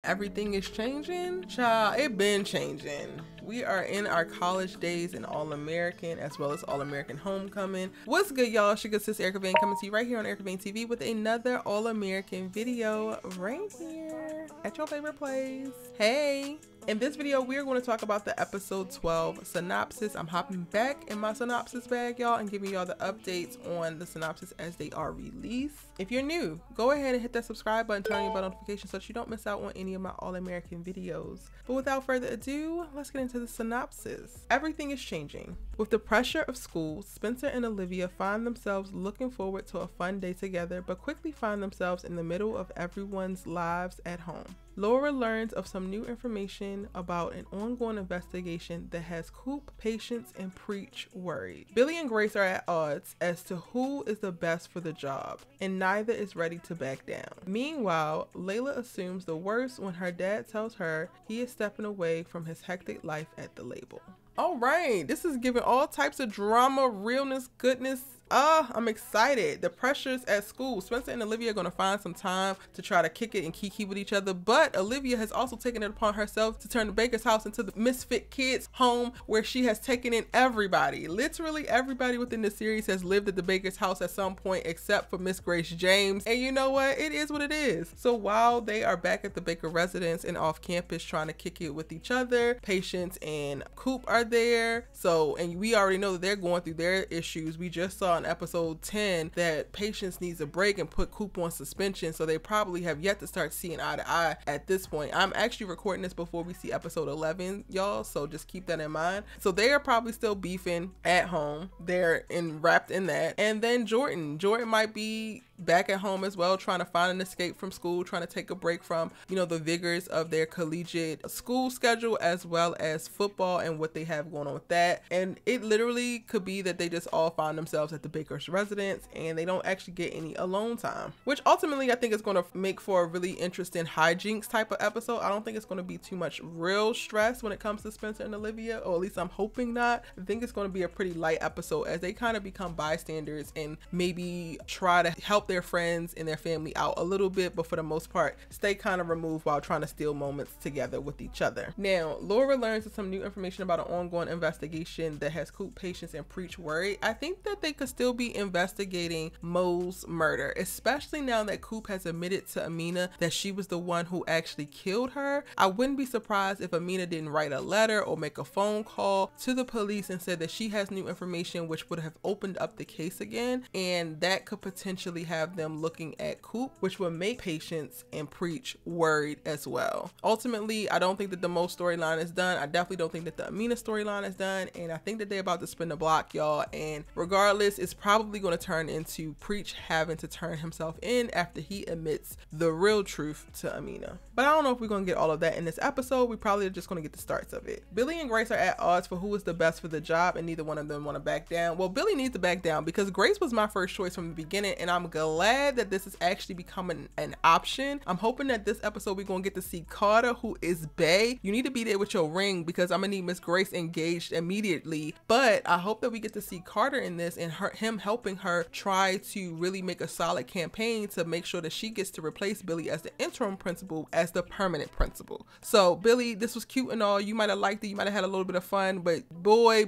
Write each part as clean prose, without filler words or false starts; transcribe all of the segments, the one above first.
Everything is changing, child. It been changing. We are in our college days in All-American as well as All-American Homecoming. What's good, y'all? It's your good sis Erica Vane coming to you right here on Erica Vane TV with another All-American video right here at your favorite place. Hey! In this video, we're going to talk about the episode 12 synopsis. I'm hopping back in my synopsis bag, y'all, and giving y'all the updates on the synopsis as they are released. If you're new, go ahead and hit that subscribe button, turn on your bell notifications so that you don't miss out on any of my All-American videos. But without further ado, let's get into the synopsis. Everything is changing. With the pressure of school, Spencer and Olivia find themselves looking forward to a fun day together, but quickly find themselves in the middle of everyone's lives at home. Laura learns of some new information about an ongoing investigation that has Coop, Patience, and Preach worried. Billy and Grace are at odds as to who is the best for the job, and neither is ready to back down. Meanwhile, Layla assumes the worst when her dad tells her he is stepping away from his hectic life at the label. All right, this is giving all types of drama, realness, goodness. I'm excited. The pressures at school. Spencer and Olivia are going to find some time to try to kick it and kiki with each other, but Olivia has also taken it upon herself to turn the Baker's house into the misfit kids home where she has taken in everybody. Literally everybody within the series has lived at the Baker's house at some point except for Miss Grace James, and you know what? It is what it is. So while they are back at the Baker residence and off campus trying to kick it with each other, Patience and Coop are there. So, and we already know that they're going through their issues. We just saw in episode 10 that Patience needs a break and put Coop on suspension, so they probably have yet to start seeing eye to eye at this point. I'm actually recording this before we see episode 11, y'all, so just keep that in mind. So they are probably still beefing at home. They're wrapped in that. And then Jordan might be back at home as well, trying to find an escape from school, trying to take a break from, you know, the vigors of their collegiate school schedule as well as football and what they have going on with that. And it literally could be that they just all find themselves at the Baker's residence and they don't actually get any alone time, which ultimately I think is going to make for a really interesting hijinks type of episode. I don't think it's going to be too much real stress when it comes to Spencer and Olivia, or at least I'm hoping not. I think it's going to be a pretty light episode as they kind of become bystanders and maybe try to help their friends and their family out a little bit, but for the most part stay kind of removed while trying to steal moments together with each other. Now Laura learns of some new information about an ongoing investigation that has Coop, Patience, and Preach worried. I think that they could still be investigating Mo's murder, especially now that Coop has admitted to Amina that she was the one who actually killed her. I wouldn't be surprised if Amina didn't write a letter or make a phone call to the police and said that she has new information which would have opened up the case again, and that could potentially have them looking at Coop, which would make Patience and Preach worried as well. Ultimately, I don't think that the Mo storyline is done. I definitely don't think that the Amina storyline is done, and I think that they're about to spin the block, y'all, and regardless, it's probably going to turn into Preach having to turn himself in after he admits the real truth to Amina. But I don't know if we're going to get all of that in this episode. We probably are just going to get the starts of it. Billy and Grace are at odds for who is the best for the job, and neither one of them want to back down. Well, Billy needs to back down because Grace was my first choice from the beginning, and I'm glad that this is actually becoming an option. I'm hoping that this episode we're going to get to see Carter, who is bae. You need to be there with your ring because I'm going to need Miss Grace engaged immediately. But I hope that we get to see Carter in this and him helping her try to really make a solid campaign to make sure that she gets to replace Billy as the interim principal as the permanent principal. So Billy, this was cute and all. You might have liked it. You might have had a little bit of fun, but boy,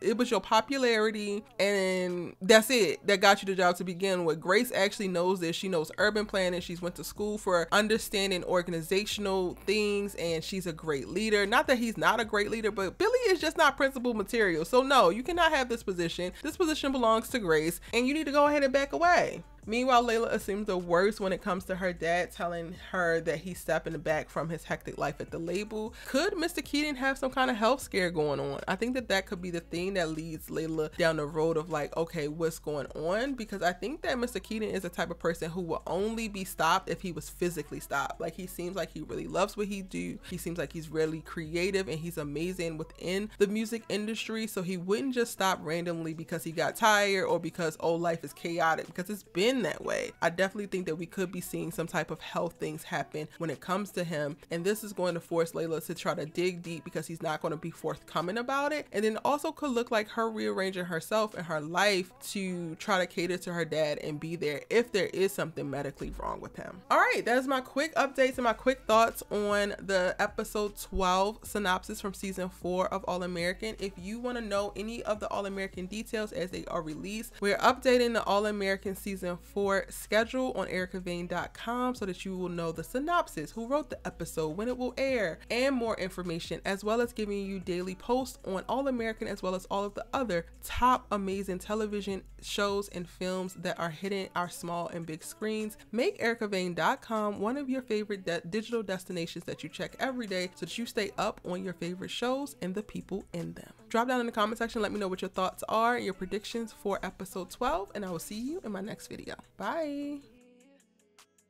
it was your popularity and that's it that got you the job to begin with. Grace actually knows this. She knows urban planning. She's went to school for understanding organizational things and she's a great leader. Not that he's not a great leader, but Billy is just not principal material. So no, you cannot have this position. This position belongs to Grace and you need to go ahead and back away. Meanwhile, Layla assumes the worst when it comes to her dad telling her that he's stepping back from his hectic life at the label. Could Mr. Keating have some kind of health scare going on? I think that that could be the thing that leads Layla down the road of like, okay, what's going on? Because I think that Mr. Keating is the type of person who will only be stopped if he was physically stopped. Like he seems like he really loves what he do. He seems like he's really creative and he's amazing within the music industry. So he wouldn't just stop randomly because he got tired or because, oh, life is chaotic, because it's been been that way. I definitely think that we could be seeing some type of health things happen when it comes to him, and this is going to force Layla to try to dig deep because he's not going to be forthcoming about it. And then also could look like her rearranging herself and her life to try to cater to her dad and be there if there is something medically wrong with him. All right, that's my quick updates and my quick thoughts on the episode 12 synopsis from season 4 of All American. If you want to know any of the All American details as they are released, we're updating the All American season 4 schedule on ericavane.com so that you will know the synopsis, who wrote the episode, when it will air, and more information, as well as giving you daily posts on All American as well as all of the other top amazing television shows and films that are hitting our small and big screens. Make ericavane.com one of your favorite digital destinations that you check every day so that you stay up on your favorite shows and the people in them. Drop down in the comment section, let me know what your thoughts are and your predictions for episode 12, and I will see you in my next video. Bye.